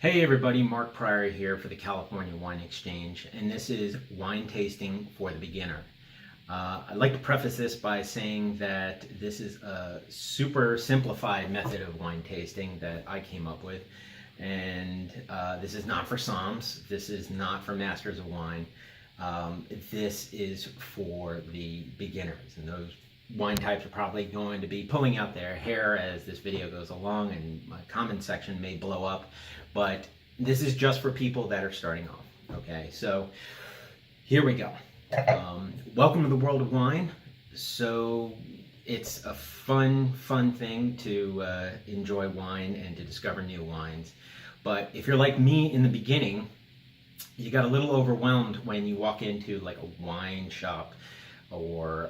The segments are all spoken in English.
Hey everybody, Mark Pryor here for the California Wine Exchange, and this is Wine Tasting for the Beginner. I'd like to preface this by saying that this is a super simplified method of wine tasting that I came up with, and this is not for somms, this is not for masters of wine, this is for the beginners, and those wine types are probably going to be pulling out their hair as this video goes along, and my comment section may blow up, but this is just for people that are starting off. Okay, so here we go. Welcome to the world of wine. So it's a fun thing to enjoy wine and to discover new wines, but if you're like me in the beginning, you got a little overwhelmed when you walk into like a wine shop or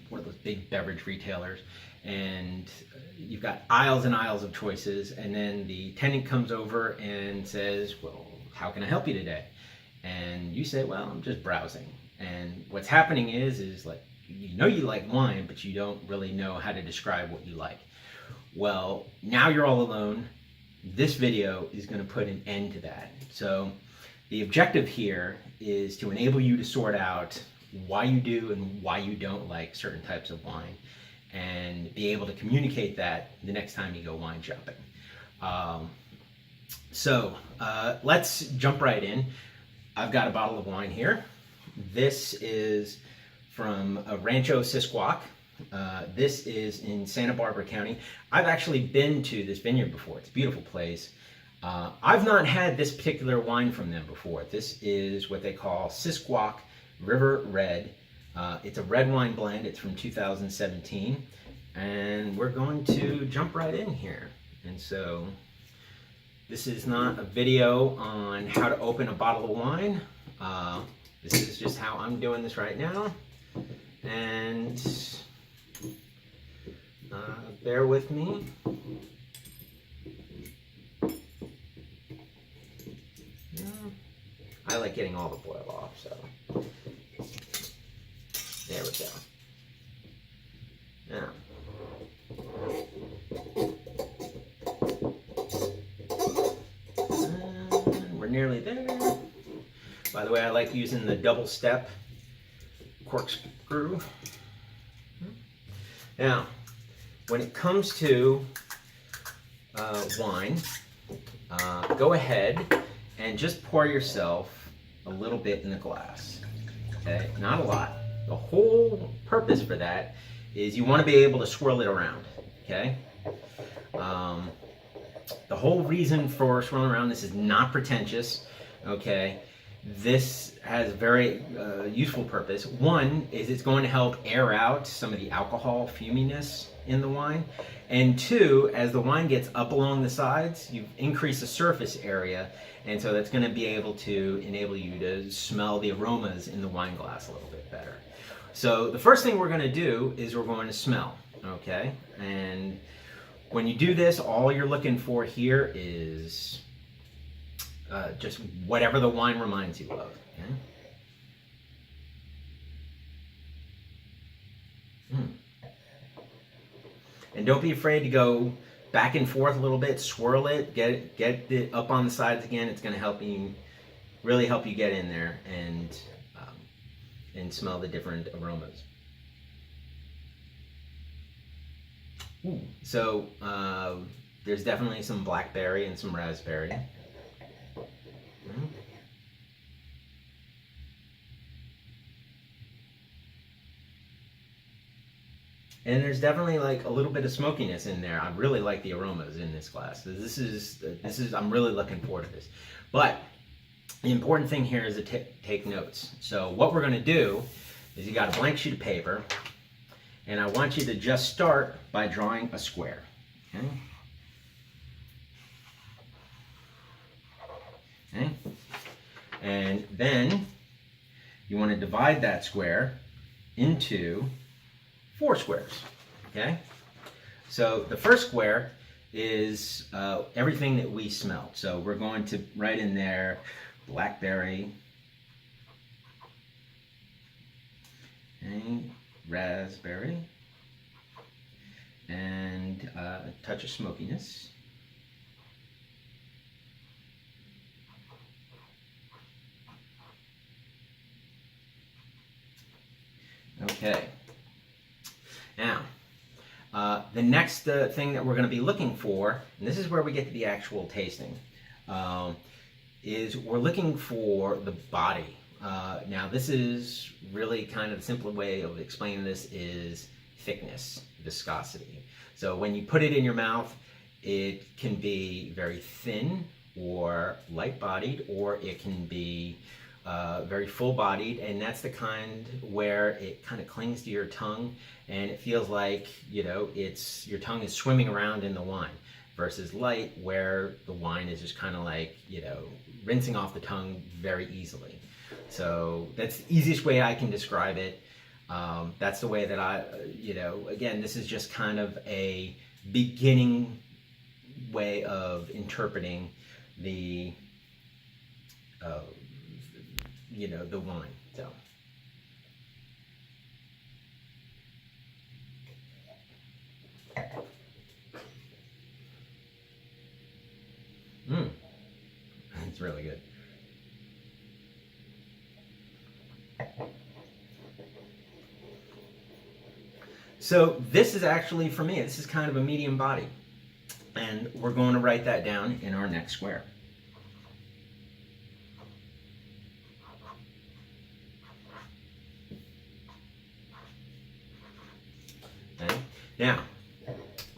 one of those big beverage retailers, and you've got aisles and aisles of choices, and then the tenant comes over and says, well, how can I help you today? And you say, well, I'm just browsing. And what's happening is like, you know you like wine, but you don't really know how to describe what you like. Well, now you're all alone. This video is going to put an end to that. So the objective here is to enable you to sort out why you do and why you don't like certain types of wine, and be able to communicate that the next time you go wine shopping. Let's jump right in. I've got a bottle of wine here. This is from Rancho Sisquoc. This is in Santa Barbara County. I've actually been to this vineyard before. It's a beautiful place. I've not had this particular wine from them before. This is what they call Sisquoc River Red. It's a red wine blend. It's from 2017, and we're going to jump right in here. And so this is not a video on how to open a bottle of wine. This is just how I'm doing this right now, and bear with me. I like getting all the boil off, so there we go. Now, we're nearly there. By the way, I like using the double step corkscrew. Now, when it comes to wine, go ahead and just pour yourself a little bit in the glass. Okay, not a lot. The whole purpose for that is you want to be able to swirl it around. Okay. The whole reason for swirling around, this is not pretentious. Okay. This has a very useful purpose. One is it's going to help air out some of the alcohol fuminess in the wine. And two, as the wine gets up along the sides, you increase the surface area, and so that's going to be able to enable you to smell the aromas in the wine glass a little bit better. So the first thing we're going to do is we're going to smell, okay? And when you do this, all you're looking for here is just whatever the wine reminds you of. Okay? And don't be afraid to go back and forth a little bit, swirl it, get it up on the sides again. It's going to help you, really help you get in there and smell the different aromas. Ooh. So there's definitely some blackberry and some raspberry. And there's definitely like a little bit of smokiness in there. I really like the aromas in this glass. This is I'm really looking forward to this. But the important thing here is to take notes. So what we're going to do is, you got a blank sheet of paper, and I want you to just start by drawing a square. Okay? Okay? And then you want to divide that square into 4 squares. Okay? So the first square is everything that we smelled. So we're going to write in there blackberry, and raspberry, and a touch of smokiness. The next thing that we're going to be looking for, and this is where we get to the actual tasting, is we're looking for the body. Now this is really kind of the simple way of explaining this is thickness, viscosity. So when you put it in your mouth, it can be very thin or light-bodied, or it can be very full-bodied, and that's the kind where it kind of clings to your tongue and it feels like, you know, your tongue is swimming around in the wine, versus light where the wine is just kind of like, you know, rinsing off the tongue very easily. So that's the easiest way I can describe it. That's the way that again, this is just kind of a beginning way of interpreting the the wine. So it's really good. So this is actually, for me, this is kind of a medium body, and we're going to write that down in our next square. Okay. Now,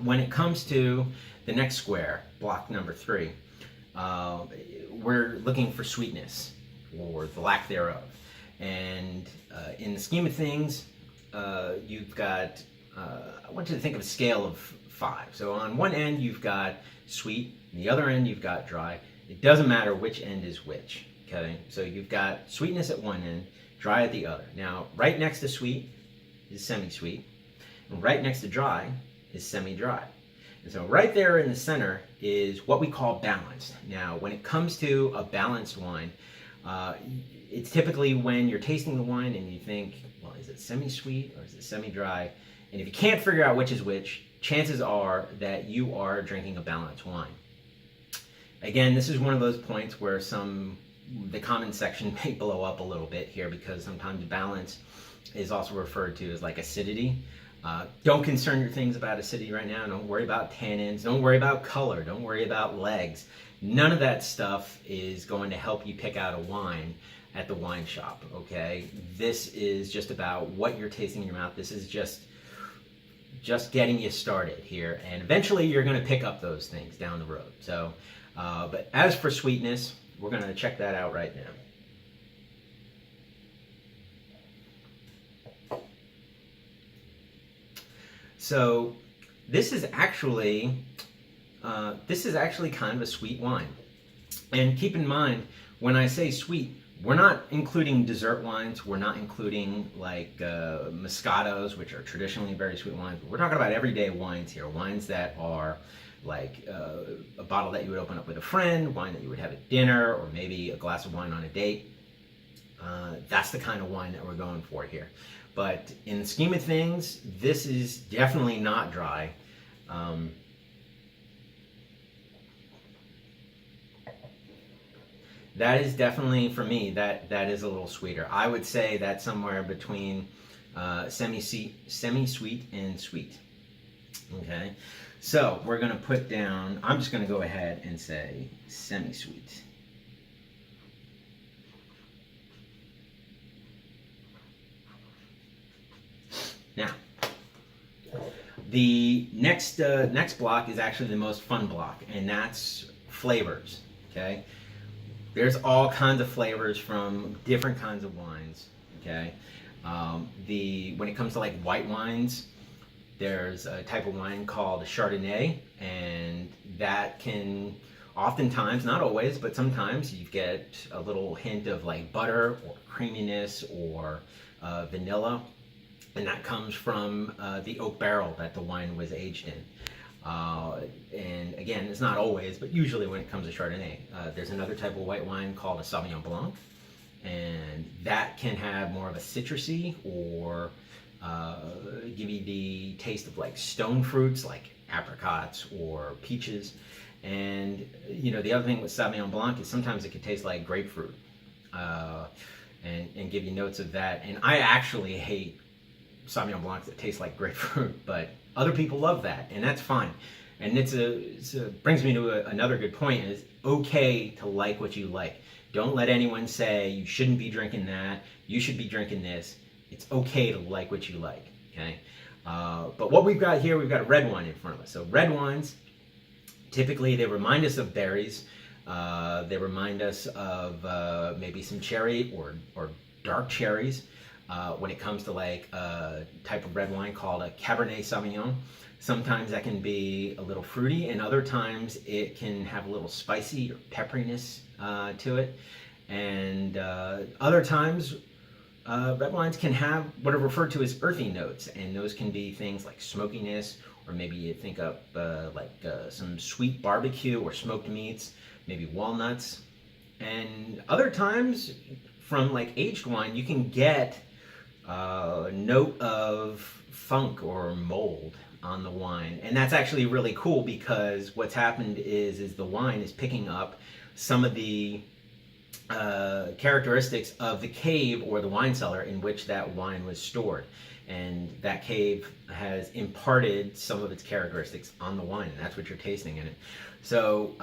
when it comes to the next square, block number 3, we're looking for sweetness, or the lack thereof. And in the scheme of things, you've got, I want you to think of a scale of 5. So on one end you've got sweet, and the other end you've got dry. It doesn't matter which end is which, okay? So you've got sweetness at one end, dry at the other. Now, right next to sweet is semi-sweet, and right next to dry is semi-dry. And so right there in the center is what we call balanced. Now, when it comes to a balanced wine, it's typically when you're tasting the wine and you think, well, is it semi-sweet or is it semi-dry? And if you can't figure out which is which, chances are that you are drinking a balanced wine. Again, this is one of those points where the comment section may blow up a little bit here, because sometimes balance is also referred to as like acidity. Don't concern your things about acidity right now. Don't worry about tannins. Don't worry about color. Don't worry about legs. None of that stuff is going to help you pick out a wine at the wine shop, okay? This is just about what you're tasting in your mouth. This is just getting you started here, and eventually you're going to pick up those things down the road. So, but as for sweetness, we're going to check that out right now. So this is actually kind of a sweet wine. And keep in mind, when I say sweet, we're not including dessert wines. We're not including like Moscatos, which are traditionally very sweet wines. But we're talking about everyday wines here, wines that are like a bottle that you would open up with a friend, wine that you would have at dinner, or maybe a glass of wine on a date. That's the kind of wine that we're going for here. But in the scheme of things, this is definitely not dry. That is definitely, for me, that is a little sweeter. I would say that's somewhere between semi-sweet and sweet. Okay, so we're going to put down, I'm just going to go ahead and say semi-sweet. Now, the next block is actually the most fun block, and that's flavors, okay? There's all kinds of flavors from different kinds of wines, okay? When it comes to like white wines, there's a type of wine called a Chardonnay, and that can oftentimes, not always, but sometimes you get a little hint of like butter or creaminess or vanilla. And that comes from the oak barrel that the wine was aged in. And again, it's not always, but usually when it comes to Chardonnay. There's another type of white wine called a Sauvignon Blanc, and that can have more of a citrusy or give you the taste of like stone fruits like apricots or peaches. And you know, the other thing with Sauvignon Blanc is sometimes it can taste like grapefruit and give you notes of that. And I actually hate Sauvignon Blancs that taste like grapefruit, but Other people love that, and that's fine. And brings me to another good point, is okay to like what you like. Don't let anyone say you shouldn't be drinking that, you should be drinking this. It's okay to like what you like, okay? But what we've got here, we've got a red wine in front of us. So red wines, typically they remind us of berries. They remind us of maybe some cherry or dark cherries. When it comes to like a type of red wine called a Cabernet Sauvignon, sometimes that can be a little fruity, and other times it can have a little spicy or pepperiness to it. And other times red wines can have what are referred to as earthy notes, and those can be things like smokiness, or maybe you think of some sweet barbecue or smoked meats, maybe walnuts. And other times from like aged wine, you can get a note of funk or mold on the wine, and that's actually really cool, because what's happened is the wine is picking up some of the characteristics of the cave or the wine cellar in which that wine was stored, and that cave has imparted some of its characteristics on the wine, and that's what you're tasting in it. So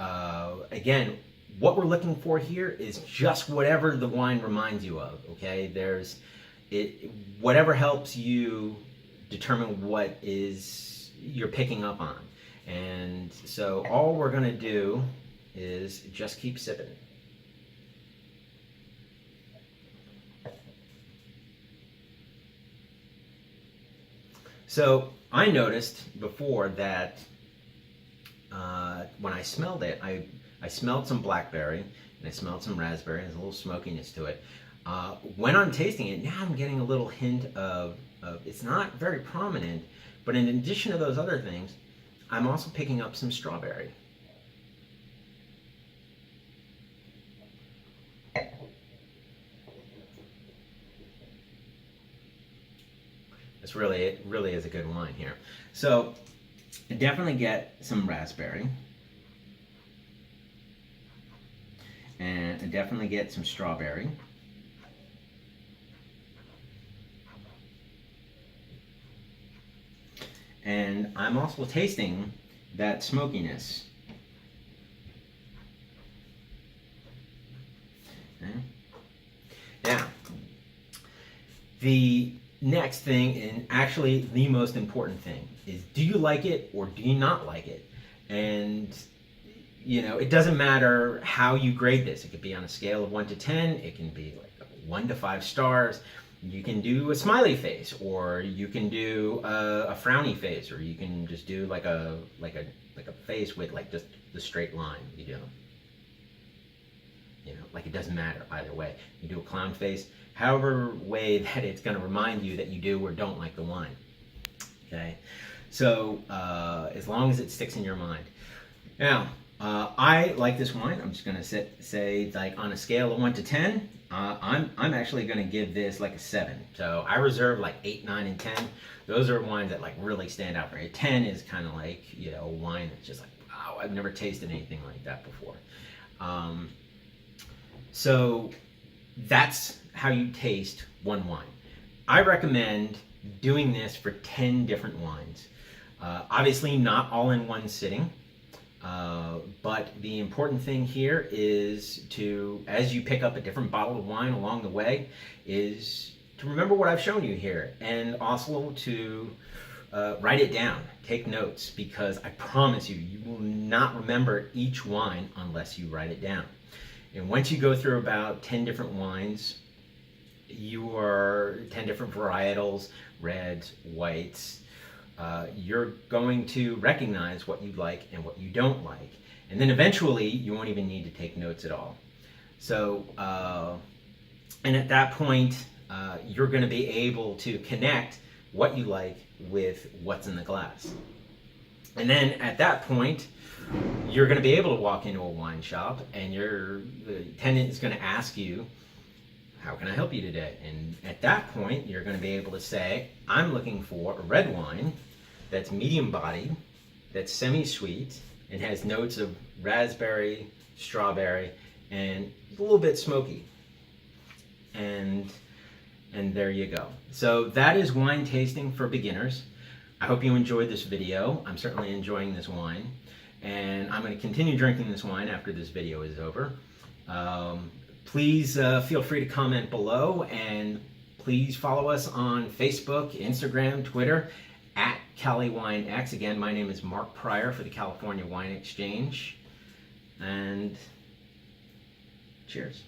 again, what we're looking for here is just whatever the wine reminds you of, okay? Whatever helps you determine what is you're picking up on. And so all we're going to do is just keep sipping. So I noticed before that when I smelled it, I smelled some blackberry and I smelled some raspberry. There's a little smokiness to it. When I'm tasting it, now I'm getting a little hint of, it's not very prominent, but in addition to those other things, I'm also picking up some strawberry. It really is a good wine here. So I definitely get some raspberry, and I definitely get some strawberry. And I'm also tasting that smokiness. Okay. Now, the next thing, and actually the most important thing, is do you like it or do you not like it? And you know, it doesn't matter how you grade this. It could be on a scale of 1 to 10. It can be like 1 to 5 stars. You can do a smiley face, or you can do a frowny face, or you can just do like a face with like just the straight line. You know, like it doesn't matter either way. You do a clown face, however way that it's going to remind you that you do or don't like the wine. Okay, so as long as it sticks in your mind. Now, I like this wine. I'm just going to say like on a scale of 1 to 10. I'm actually going to give this like a 7. So I reserve like 8, 9, and 10. Those are wines that like really stand out for me. 10 is kind of like, you know, wine that's just like, wow, I've never tasted anything like that before. So that's how you taste one wine. I recommend doing this for 10 different wines. Obviously not all in one sitting. But the important thing here is to, as you pick up a different bottle of wine along the way, is to remember what I've shown you here, and also to write it down, take notes, because I promise you, you will not remember each wine unless you write it down. And once you go through about 10 different wines, 10 different varietals, reds, whites, you're going to recognize what you like and what you don't like. And then eventually you won't even need to take notes at all. So, and at that point, you're going to be able to connect what you like with what's in the glass. And then at that point, you're going to be able to walk into a wine shop, and the attendant is going to ask you, how can I help you today? And at that point, you're going to be able to say, I'm looking for a red wine that's medium bodied, that's semi-sweet, and has notes of raspberry, strawberry, and a little bit smoky. And there you go. So that is wine tasting for beginners. I hope you enjoyed this video. I'm certainly enjoying this wine, and I'm going to continue drinking this wine after this video is over. Please feel free to comment below, and please follow us on Facebook, Instagram, Twitter, at CaliWineX. Again, my name is Mark Pryor for the California Wine Exchange, and cheers.